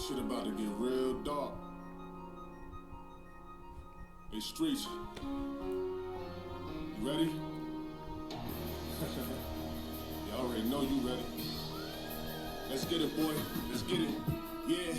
Shit about to get real dark. Hey, Streets. You ready? You already know you ready. Let's get it, boy. Let's get it. Yeah.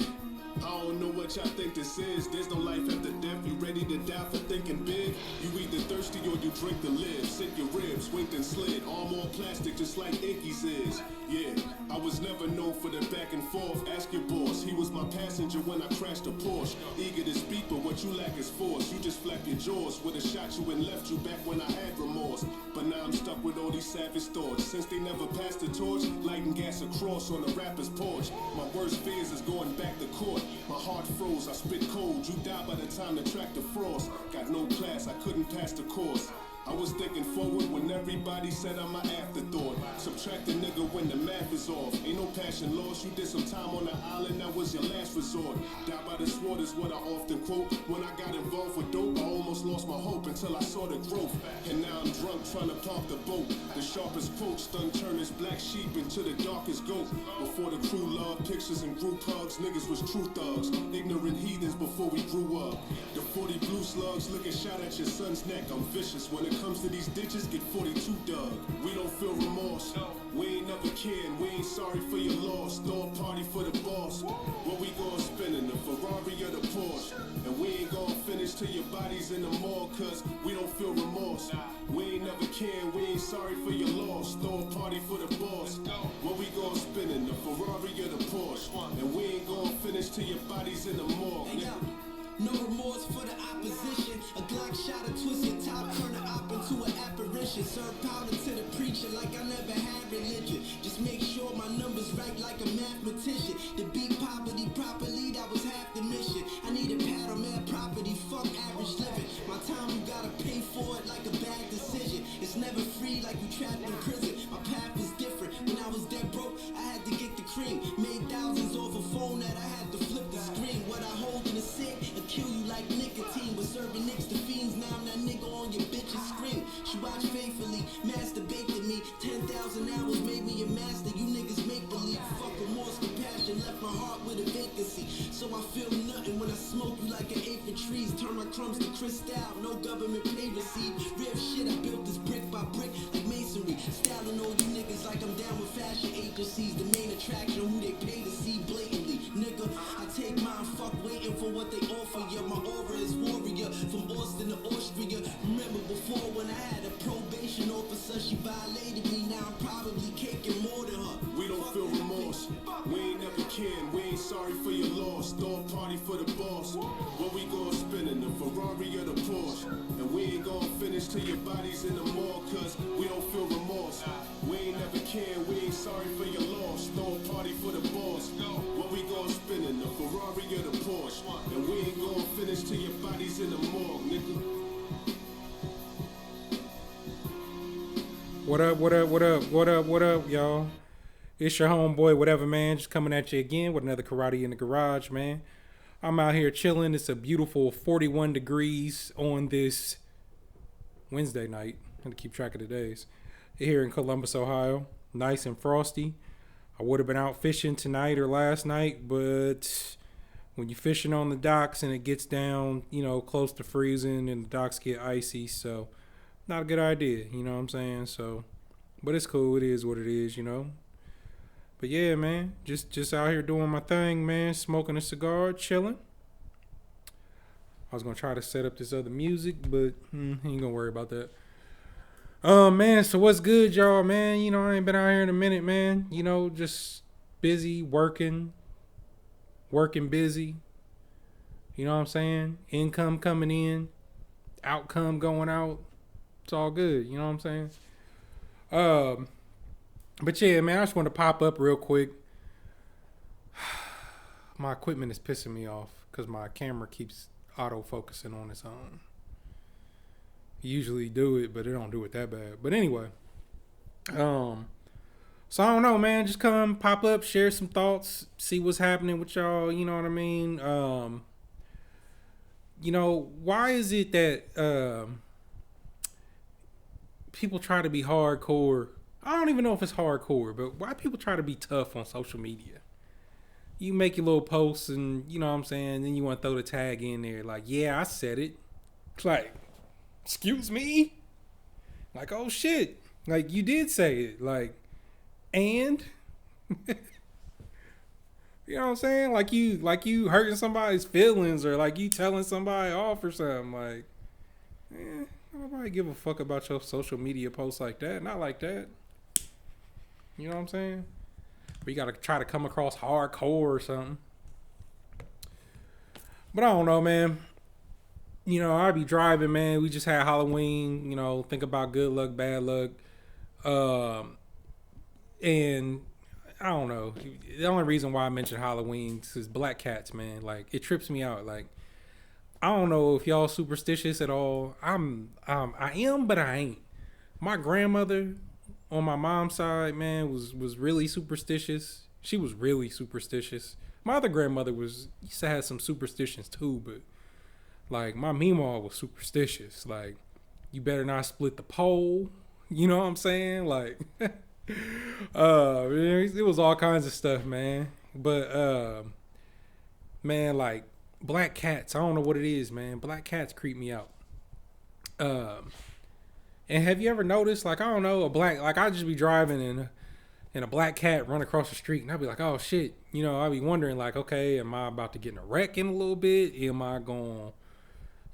I don't know what y'all think this is. There's no life after death. You ready to die for thinking big? You either thirsty or you drink to live. Sick your ribs, winked and slid. All more plastic, just like Inky's is. Yeah, I was never known for the back and forth. Ask your boss. He was my passenger when I crashed a Porsche. Eager to speak, but what you lack is force. You just flap your jaws. Would've shot you and left you back when I had remorse. But now I'm stuck with all these savage thoughts. Since they never passed the torch, lighting gas across on the rapper's porch. My worst fears is going back to court. My heart froze, I spit cold. You die by the time the track defrost. Got no class, I couldn't pass the course. I was thinking forward when everybody said I'm an afterthought. Subtract a nigga when the math is off. Ain't no passion lost. You did some time on the island, that was your last resort. Die by the sword is what I often quote. When I got involved with dope, I almost lost my hope until I saw the growth. And now I'm drunk trying to pump the boat. The sharpest quotes done turn this black sheep into the darkest goat. Before the crew loved pictures and group hugs, niggas was true thugs. Ignorant heathens before we grew up. The 40 blue slugs looking shot at your son's neck. I'm vicious when it comes to these ditches, get 42 dug. We don't feel remorse. We ain't never cared. We ain't sorry for your loss. Throw a party for the boss. What we gon' spin in the Ferrari or the Porsche? And we ain't gon' finish till your body's in the morgue, cause we don't feel remorse. We ain't never cared. We ain't sorry for your loss. Throw a party for the boss. What we gon' spin in the Ferrari or the Porsche? And we ain't gon' finish till your body's in the morgue. No remorse for the opposition. A Glock shot, a twisted top, turn the op into an apparition. Serve powder to the preacher like I never had religion. Just make sure my numbers right like a mathematician. To beat poverty properly, that was half the mission. I need a pad on mad property, fuck average living. My time you gotta pay for it like a bad decision. It's never free like you trapped in prison. My path was different. When I was dead broke, I had to get the cream. Made thousands off a phone that I had to flip the screen. What I hold in the sick kill you like nicotine. Was serving nicks to fiends. Now I'm that nigga on your bitch's screen. She watch faithfully, masturbated me. 10,000 hours made me a master. You niggas make believe. Fuck remorse, compassion, left my heart with a vacancy. So I feel nothing when I smoke you like an eighth of trees. Turn my crumbs to crystal, no government pay receipt. Real shit, I built this brick by brick like masonry. Styling all you niggas like I'm down with fashion agencies. The main attraction, who they pay to see blatantly. Nigga, I take mine, fuck waiting for what they offer. Yeah, my aura is warrior, from Austin to Austria. Remember before when I had a probation officer, she violated me, now I'm probably caking more than her. We don't feel remorse, we ain't never cared, we ain't sorry for your loss. Throw a party for the boss. What we gon' spin in the Ferrari or the Porsche? And we ain't gon' finish till your body's in the morgue, cause we don't feel remorse. We ain't never cared, we ain't sorry for your loss. Throw a party for the boss. What we gon' spin in the Ferrari or the Porsche? And we ain't gon' finish till your body's in the morgue, nigga. What up, what up, what up, what up, what up, y'all? It's your homeboy, whatever, man. Just coming at you again with another Karate in the Garage, man. I'm out here chilling. It's a beautiful 41 degrees on this Wednesday night. I had to keep track of the days. Here in Columbus, Ohio. Nice and frosty. I would have been out fishing tonight or last night, but when you're fishing on the docks and it gets down, close to freezing and the docks get icy, so not a good idea, you know what I'm saying? So, but it's cool. It is what it is, But yeah, man, just out here doing my thing, man, smoking a cigar, chilling. I was going to try to set up this other music, but ain't going to worry about that. Man, so what's good, y'all, man? I ain't been out here in a minute, man. Just busy, working busy. You know what I'm saying? Income coming in, outcome going out. It's all good, you know what I'm saying? But yeah, man, I just want to pop up real quick. My equipment is pissing me off because my camera keeps auto-focusing on its own. Usually do it, but it don't do it that bad. But anyway, so I don't know, man. Just come, pop up, share some thoughts, see what's happening with y'all. You know what I mean? Why is it that people try to be hardcore? I don't even know if it's hardcore, but why people try to be tough on social media? you make your little posts and you know what I'm saying, then you want to throw the tag in there like, yeah, I said it. It's like, excuse me? Like, oh shit. Like you did say it. Like, and you know what I'm saying? Like you hurting somebody's feelings or like you telling somebody off or something. Like, nobody give a fuck about your social media posts like that. Not like that. You know what I'm saying? But you gotta try to come across hardcore or something. But I don't know, man. You know, I be driving, man. We just had Halloween. You know, think about good luck, bad luck. And I don't know. The only reason why I mentioned Halloween is black cats, man. Like it trips me out. Like I don't know if y'all superstitious at all. I am, but I ain't. My grandmother on my mom's side, man, was really superstitious. She was really superstitious. My other grandmother used to have some superstitions too, but like my meemaw was superstitious. Like you better not split the pole. You know what I'm saying? Like it was all kinds of stuff, man. But man, like black cats, I don't know what it is, man. Black cats creep me out. And have you ever noticed, like, I don't know, I just be driving and a black cat run across the street and I'd be like, oh shit. You know, I'd be wondering like, okay, am I about to get in a wreck in a little bit? Am I going,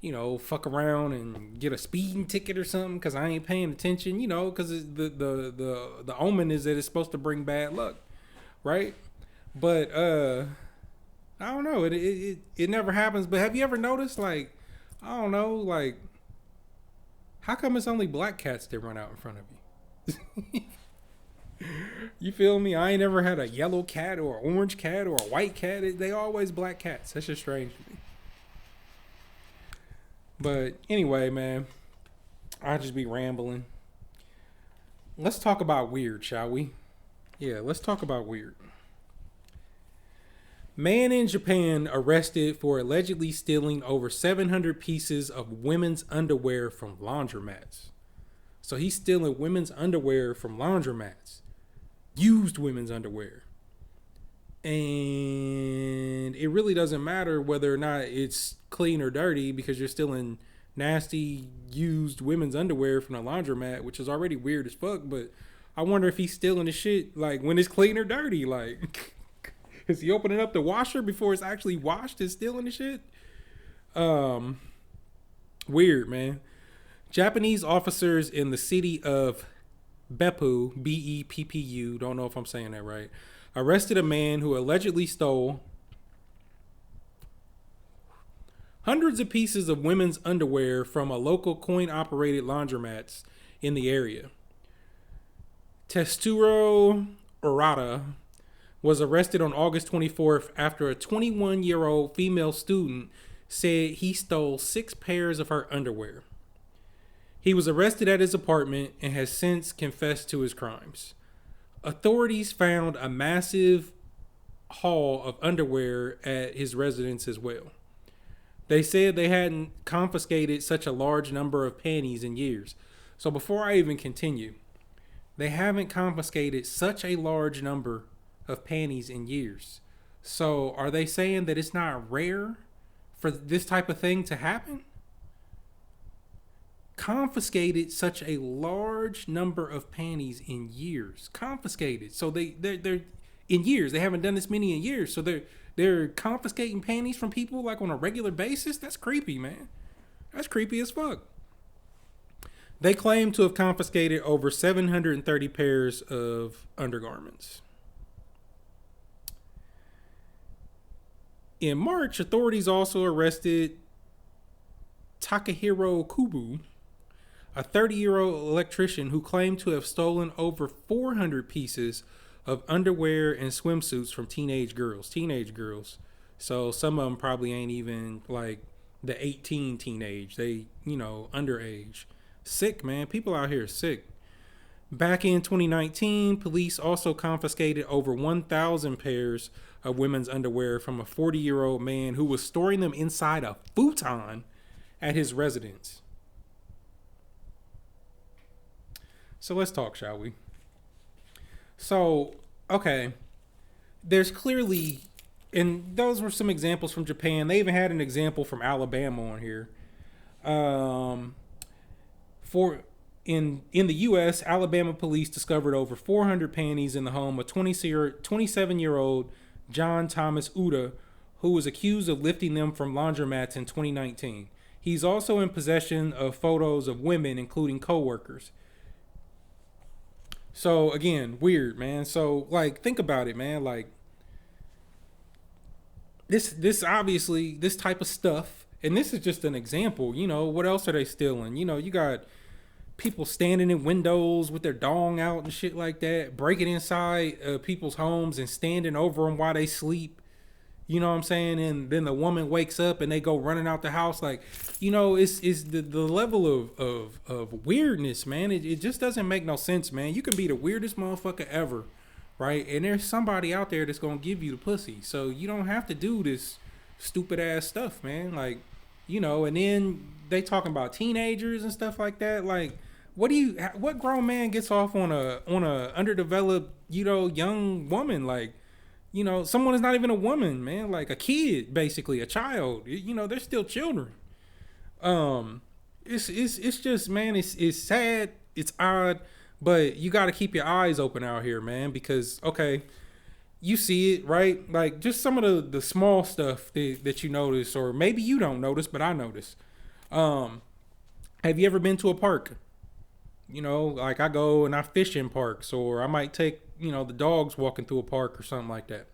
you know, fuck around and get a speeding ticket or something because I ain't paying attention, you know, because the omen is that it's supposed to bring bad luck, right? But I don't know, it never happens. But have you ever noticed, like, I don't know, like, how come it's only black cats that run out in front of you? You feel me? I ain't ever had a yellow cat or an orange cat or a white cat. They always black cats. That's just strange to me. But anyway, man, I'll just be rambling. Let's talk about weird, shall we? Yeah, let's talk about weird. Man in Japan arrested for allegedly stealing over 700 pieces of women's underwear from laundromats. So he's stealing women's underwear from laundromats. Used women's underwear. And it really doesn't matter whether or not it's clean or dirty because you're stealing nasty used women's underwear from a laundromat, which is already weird as fuck. But I wonder if he's stealing the shit like when it's clean or dirty. Like, is he opening up the washer before it's actually washed and stealing the shit? Weird, man. Japanese officers in the city of Beppu, Beppu, don't know if I'm saying that right, arrested a man who allegedly stole hundreds of pieces of women's underwear from a local coin-operated laundromats in the area. Tetsuro Orata was arrested on August 24th after a 21-year-old female student said he stole 6 pairs of her underwear. He was arrested at his apartment and has since confessed to his crimes. Authorities found a massive haul of underwear at his residence as well. They said they hadn't confiscated such a large number of panties in years. So before I even continue, they haven't confiscated such a large number of panties in years. So are they saying that it's not rare for this type of thing to happen? Confiscated such a large number of panties in years. Confiscated. So they're in years. They haven't done this many in years. So they're confiscating panties from people like on a regular basis. That's creepy, man. That's creepy as fuck. They claim to have confiscated over 730 pairs of undergarments. In March, authorities also arrested Takahiro Kubo, a 30-year-old electrician who claimed to have stolen over 400 pieces of underwear and swimsuits from teenage girls. So some of them probably ain't even like the 18 teenage. They, you know, underage. Sick, man. People out here are sick. Back in 2019, police also confiscated over 1,000 pairs of women's underwear from a 40-year-old man who was storing them inside a futon at his residence. So let's talk, shall we? So, okay, there's clearly And those were some examples from Japan. They even had an example from Alabama on here. For in the U.S., Alabama police discovered over 400 panties in the home of 27-year-old John Thomas Uda, who was accused of lifting them from laundromats in 2019. He's also in possession of photos of women, including co-workers. So again, weird, man. So like, think about it, man. Like this obviously, this type of stuff, and this is just an example. You know, what else are they stealing? You know, you got people standing in windows with their dong out and shit like that, breaking inside people's homes and standing over them while they sleep. You know what I'm saying? And then the woman wakes up and they go running out the house. Like, you know, it's the level of weirdness, man. It just doesn't make no sense, man. You can be the weirdest motherfucker ever, right? And there's somebody out there that's going to give you the pussy. So you don't have to do this stupid ass stuff, man. Like, you know, and then they talking about teenagers and stuff like that. Like, what grown man gets off on a underdeveloped, you know, young woman? Like, you know, someone is not even a woman, man. Like a kid, basically, a child. You know, they're still children. It's just, man, it's sad, it's odd, but you got to keep your eyes open out here, man, because okay, you see it, right? Like just some of the small stuff that you notice, or maybe you don't notice, but I notice. Have you ever been to a park? You know, like I go and I fish in parks, or I might take, you know, the dogs walking through a park or something like that.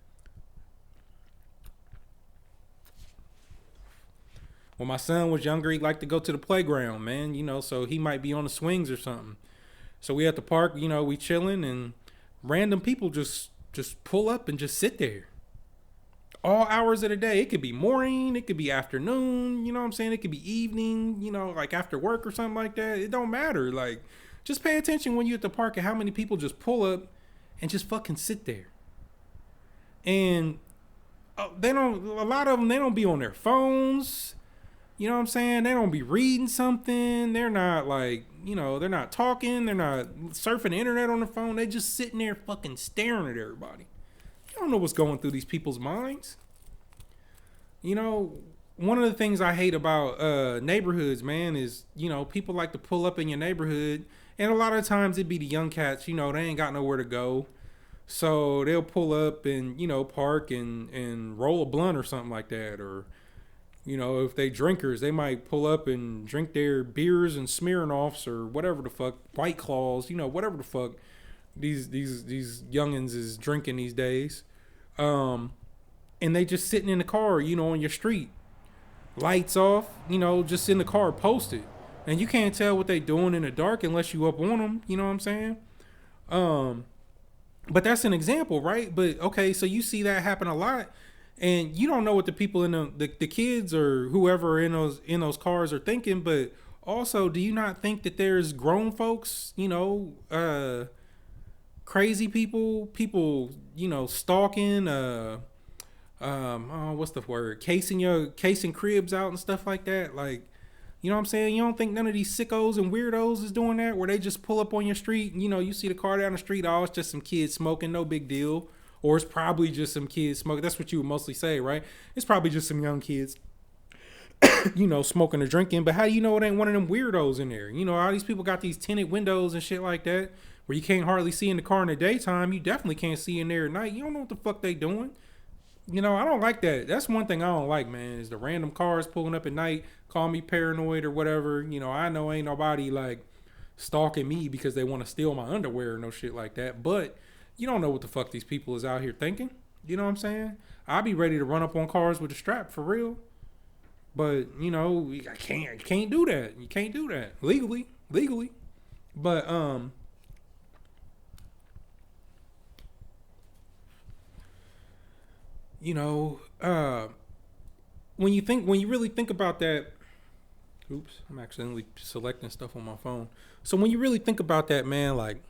When my son was younger, he liked to go to the playground, man, you know, so he might be on the swings or something. So we at the park, you know, we chilling, and random people just pull up and just sit there. All hours of the day. It could be morning, it could be afternoon, you know what I'm saying? It could be evening, you know, like after work or something like that. It don't matter. Like, just pay attention when you're at the park and how many people just pull up and just fucking sit there. And a lot of them, they don't be on their phones. You know what I'm saying? They don't be reading something. They're not like, you know, they're not talking. They're not surfing the internet on the phone. They just sitting there fucking staring at everybody. You don't know what's going through these people's minds. You know, one of the things I hate about neighborhoods, man, is, you know, people like to pull up in your neighborhood. And a lot of times it'd be the young cats, you know, they ain't got nowhere to go. So they'll pull up and, you know, park and roll a blunt or something like that. Or, you know, if they drinkers, they might pull up and drink their beers and Smirnoffs or whatever the fuck, White Claws, you know, whatever the fuck these youngins is drinking these days. And they just sitting in the car, you know, on your street. Lights off, you know, just in the car posted. And you can't tell what they doing in the dark unless you up on them, you know what I'm saying? But that's an example, right? But okay, so you see that happen a lot, and you don't know what the people in the kids or whoever in those cars are thinking. But also, do you not think that there's grown folks, you know, crazy people, you know, stalking, what's the word? Casing cribs out and stuff like that. Like, you know what I'm saying? You don't think none of these sickos and weirdos is doing that, where they just pull up on your street and, you know, you see the car down the street, oh, it's just some kids smoking, no big deal. Or it's probably just some kids smoking. That's what you would mostly say, right? It's probably just some young kids, you know, smoking or drinking. But how do you know it ain't one of them weirdos in there? You know, all these people got these tinted windows and shit like that, where you can't hardly see in the car in the daytime. You definitely can't see in there at night. You don't know what the fuck they doing. You know, I don't like that. That's one thing I don't like, man, is the random cars pulling up at night, call me paranoid or whatever. You know, I know ain't nobody like stalking me because they want to steal my underwear or no shit like that. But you don't know what the fuck these people is out here thinking. You know what I'm saying? I'll be ready to run up on cars with a strap for real. But, you know, I can't do that. You can't do that legally. But, you know, when you really think about that, oops, I'm accidentally selecting stuff on my phone. So when you really think about that, man, like,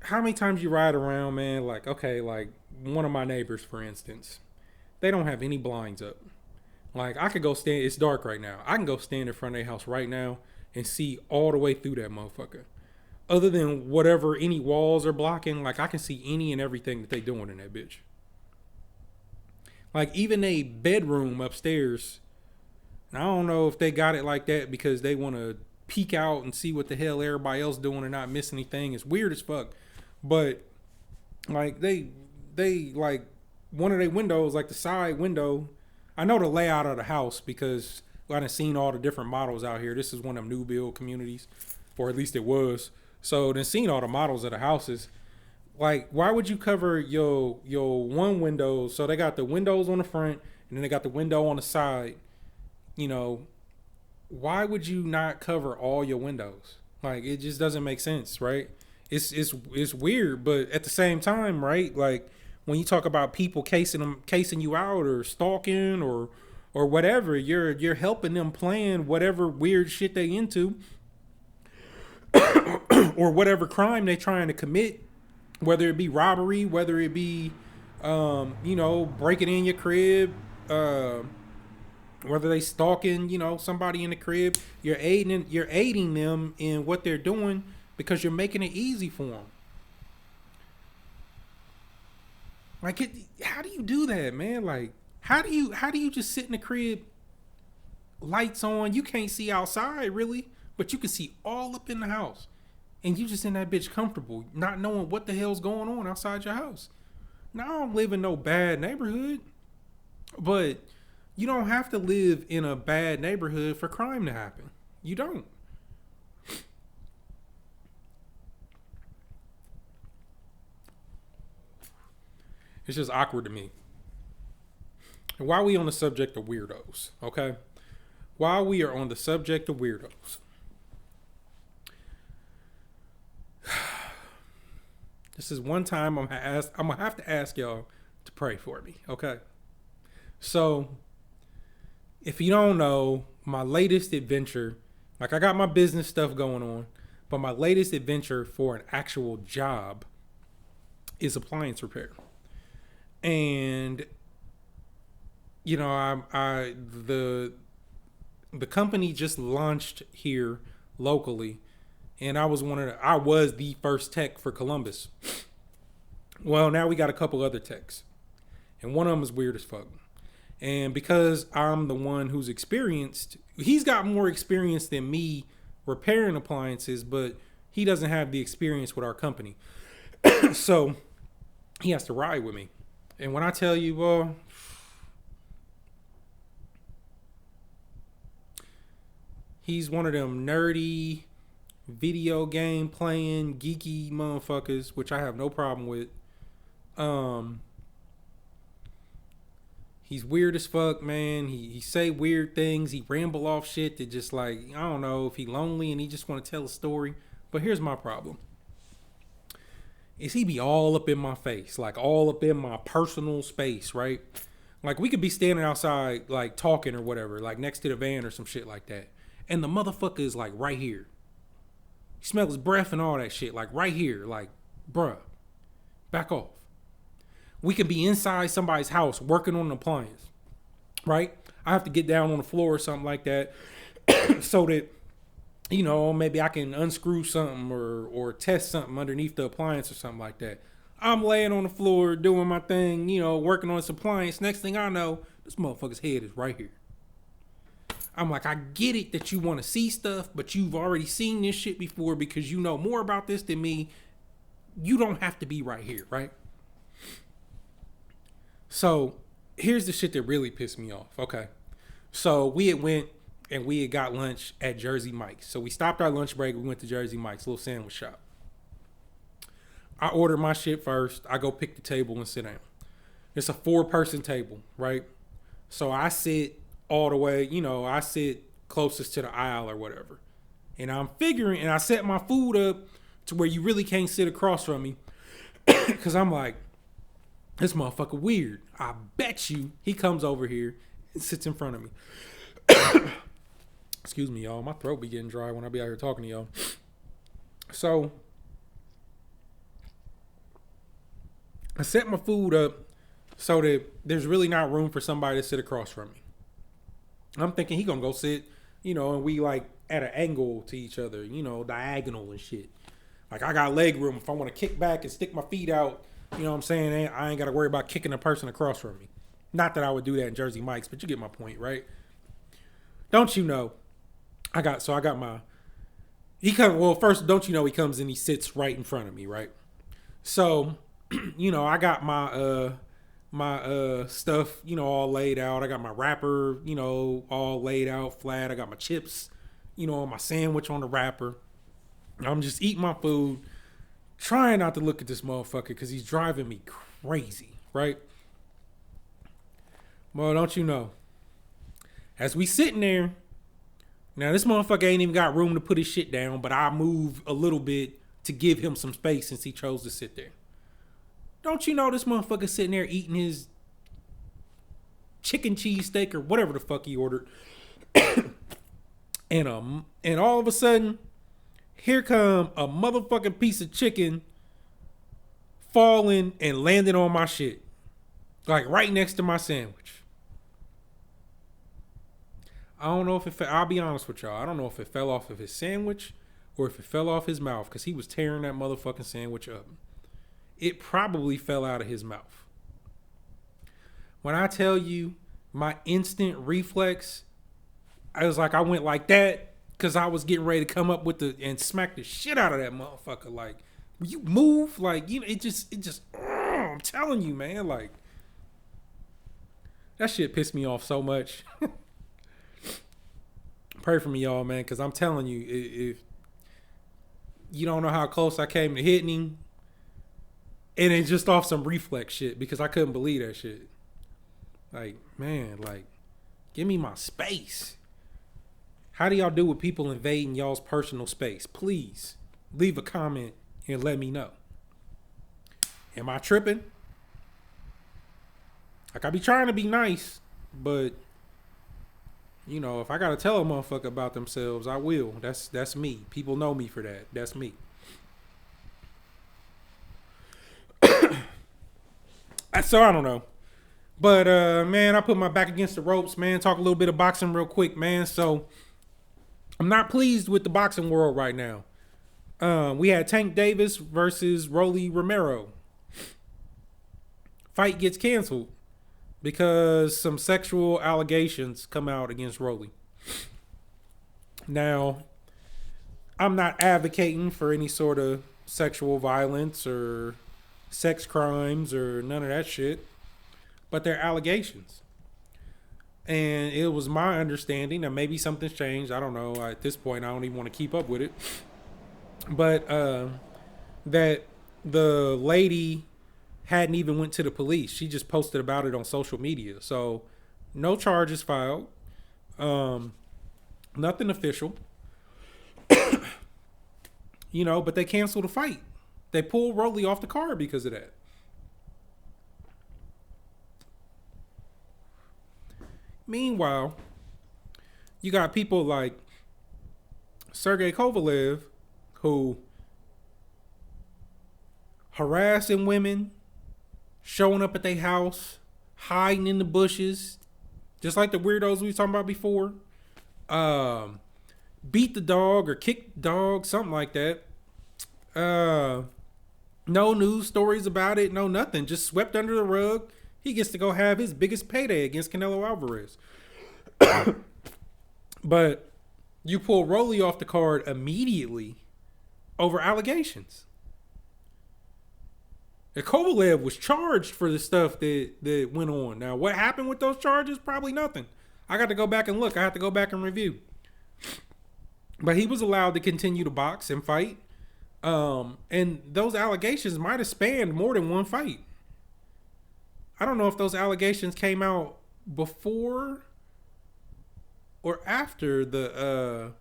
how many times you ride around, man, like, okay, like one of my neighbors, for instance, they don't have any blinds up. Like, I could go stand, it's dark right now. I can go stand in front of their house right now and see all the way through that motherfucker. Other than whatever any walls are blocking, like, I can see any and everything that they doing in that bitch. Like even a bedroom upstairs. I don't know if they got it like that because they want to peek out and see what the hell everybody else doing and not miss anything. It's weird as fuck. But like they like one of their windows, like the side window. I know the layout of the house because I done seen all the different models out here. This is one of them new build communities, or at least it was. So then seen all the models of the houses. Like, why would you cover your one window? So they got the windows on the front and then they got the window on the side. You know, why would you not cover all your windows? Like, it just doesn't make sense, right? It's weird, but at the same time, right? Like when you talk about people casing you out or stalking or whatever, you're helping them plan whatever weird shit they into or whatever crime they trying to commit, whether it be robbery, whether it be breaking in your crib, whether they stalking, somebody in the crib. You're aiding them in what they're doing because you're making it easy for them. Like, how do you do that, man? Like, how do you just sit in the crib, lights on, you can't see outside really, but you can see all up in the house, and you just in that bitch comfortable, not knowing what the hell's going on outside your house. Now, I don't live in no bad neighborhood, but you don't have to live in a bad neighborhood for crime to happen. You don't. It's just awkward to me. And while we on the subject of weirdos, okay? While we are on the subject of weirdos, this is one time I'm gonna have to ask y'all to pray for me, okay? So, if you don't know, my latest adventure, like I got my business stuff going on, but my latest adventure for an actual job is appliance repair. And the company just launched here locally, and I was the first tech for Columbus. Well, now we got a couple other techs, and one of them is weird as fuck. And because I'm the one who's experienced, he's got more experience than me repairing appliances, but he doesn't have the experience with our company. So he has to ride with me. And when I tell you, well, he's one of them nerdy, video game playing, geeky motherfuckers, which I have no problem with. He's weird as fuck, man. He say weird things. He ramble off shit that just like, I don't know if he lonely and he just want to tell a story. But here's my problem. Is he be all up in my face, like all up in my personal space, right? Like we could be standing outside, like talking or whatever, like next to the van or some shit like that. And the motherfucker is like right here. He smells his breath and all that shit, like right here, like, bruh, back off. We could be inside somebody's house working on an appliance, right? I have to get down on the floor or something like that so that, maybe I can unscrew something or test something underneath the appliance or something like that. I'm laying on the floor doing my thing, working on this appliance. Next thing I know, this motherfucker's head is right here. I'm like, I get it that you want to see stuff, but you've already seen this shit before because you know more about this than me. You don't have to be right here, right? So here's the shit that really pissed me off. Okay. So we had went and we had got lunch at Jersey Mike's. So we stopped our lunch break. We went to Jersey Mike's, little sandwich shop. I ordered my shit first. I go pick the table and sit down. It's a 4-person table, right? So I sit all the way, I sit closest to the aisle or whatever. And I'm figuring, and I set my food up to where you really can't sit across from me. Because I'm like, this motherfucker weird. I bet you he comes over here and sits in front of me. Excuse me, y'all. My throat be getting dry when I be out here talking to y'all. So I set my food up so that there's really not room for somebody to sit across from me. I'm thinking he gonna go sit, and we like at an angle to each other, diagonal and shit. Like I got leg room if I want to kick back and stick my feet out. You know what I'm saying? I ain't got to worry about kicking the person across from me. Not that I would do that in Jersey Mike's, but you get my point, right? Don't you know? I got my. First, don't you know he comes and he sits right in front of me, right? So, I got my stuff, all laid out. I got my wrapper, all laid out flat. I got my chips, my sandwich on the wrapper. I'm just eating my food, trying not to look at this motherfucker because he's driving me crazy, right? Well, don't you know? As we sitting there, now this motherfucker ain't even got room to put his shit down, but I move a little bit to give him some space since he chose to sit there. Don't you know this motherfucker sitting there eating his chicken cheese steak or whatever the fuck he ordered. And all of a sudden, here come a motherfucking piece of chicken falling and landing on my shit. Like right next to my sandwich. I don't know if I'll be honest with y'all. I don't know if it fell off of his sandwich or if it fell off his mouth because he was tearing that motherfucking sandwich up. It probably fell out of his mouth. When I tell you my instant reflex, I went like that because I was getting ready to come up with and smack the shit out of that motherfucker. Like, you move, like, it just, I'm telling you, man, like, that shit pissed me off so much. Pray for me, y'all, man, because I'm telling you, if you don't know how close I came to hitting him, and it's just off some reflex shit because I couldn't believe that shit. Like, man, like, give me my space. How do y'all do with people invading y'all's personal space? Please leave a comment and let me know. Am I tripping? Like, I be trying to be nice, but if I gotta tell a motherfucker about themselves, I will. That's me. People know me for that. That's me. So I don't know. But man, I put my back against the ropes, man. Talk a little bit of boxing real quick, man. So I'm not pleased with the boxing world right now. We had Tank Davis versus Romero. Fight gets canceled because some sexual allegations come out against Rolly. Now, I'm not advocating for any sort of sexual violence or sex crimes or none of that shit, but they're allegations. And it was my understanding that maybe something's changed. I don't know. At this point, I don't even want to keep up with it. But that the lady hadn't even went to the police. She just posted about it on social media. So no charges filed. Nothing official. But they canceled the fight. They pulled Rolly off the card because of that. Meanwhile, you got people like Sergey Kovalev who harassing women, showing up at their house, hiding in the bushes, just like the weirdos we were talking about before. Beat the dog or kick the dog, something like that. No news stories about it, no nothing. Just swept under the rug. He gets to go have his biggest payday against Canelo Alvarez. But you pull Rolly off the card immediately over allegations. And Kovalev was charged for the stuff that went on. Now, what happened with those charges? Probably nothing. I got to go back and look. I have to go back and review. But he was allowed to continue to box and fight. And those allegations might have spanned more than one fight. I don't know if those allegations came out before or after the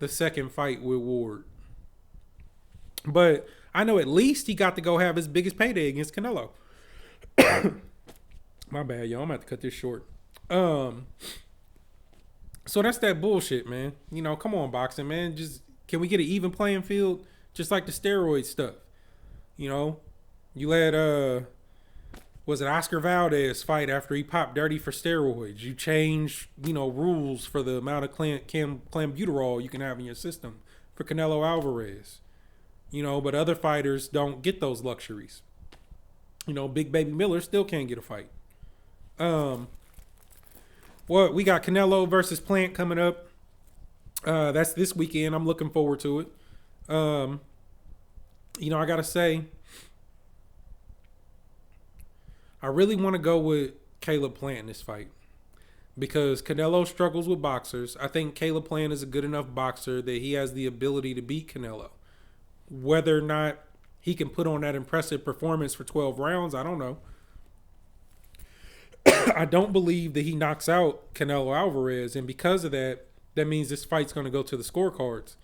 second fight with Ward. But I know at least he got to go have his biggest payday against Canelo. My bad, y'all. I'm going to have to cut this short. So that's that bullshit, man. Come on, boxing, man. Can we get an even playing field? Just like the steroid stuff. You let, was it Oscar Valdez fight after he popped dirty for steroids? You change, rules for the amount of clenbuterol you can have in your system for Canelo Alvarez. But other fighters don't get those luxuries. Big Baby Miller still can't get a fight. Well, we got Canelo versus Plant coming up. That's this weekend. I'm looking forward to it. I gotta say, I really want to go with Caleb Plant in this fight because Canelo struggles with boxers. I think Caleb Plant is a good enough boxer that he has the ability to beat Canelo. Whether or not he can put on that impressive performance for 12 rounds, I don't know. I don't believe that he knocks out Canelo Alvarez, and because of that, that means this fight's going to go to the scorecards.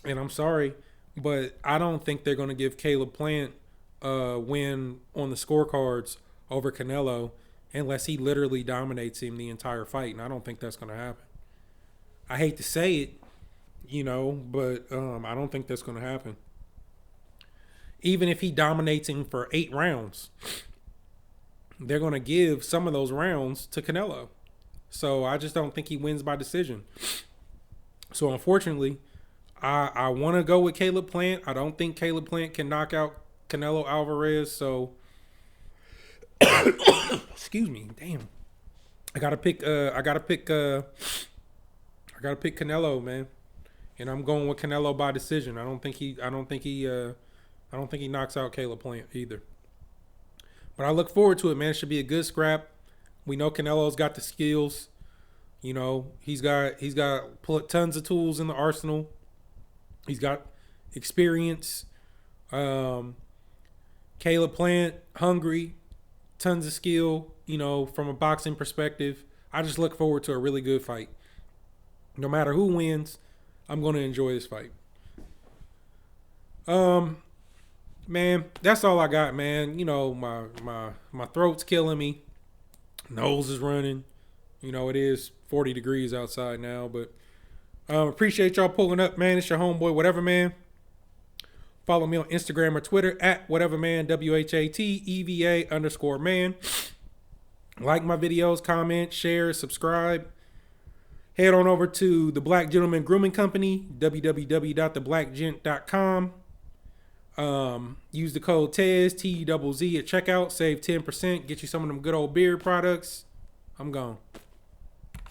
And I'm sorry, but I don't think they're going to give Caleb Plant a win on the scorecards over Canelo unless he literally dominates him the entire fight, and I don't think that's going to happen. I hate to say it, but I don't think that's going to happen. Even if he dominates him for 8 rounds, they're going to give some of those rounds to Canelo. So I just don't think he wins by decision. So unfortunately, I want to go with Caleb Plant. I don't think Caleb Plant can knock out Canelo Alvarez. So, excuse me, damn. I gotta pick Canelo, man. And I'm going with Canelo by decision. I don't think he knocks out Caleb Plant either. But I look forward to it, man. It should be a good scrap. We know Canelo's got the skills. He's got tons of tools in the arsenal. He's got experience. Caleb Plant, hungry, tons of skill, from a boxing perspective. I just look forward to a really good fight. No matter who wins, I'm going to enjoy this fight. Man, that's all I got, man. My throat's killing me. Nose is running. It is 40 degrees outside now, but appreciate y'all pulling up, man. It's your homeboy, Whatever Man. Follow me on Instagram or Twitter at WhateverMan, WHATEVA_man. Like my videos, comment, share, subscribe. Head on over to the Black Gentleman Grooming Company, www.theblackgent.com. Use the code TEZ, TEZZ at checkout. Save 10%. Get you some of them good old beard products. I'm gone.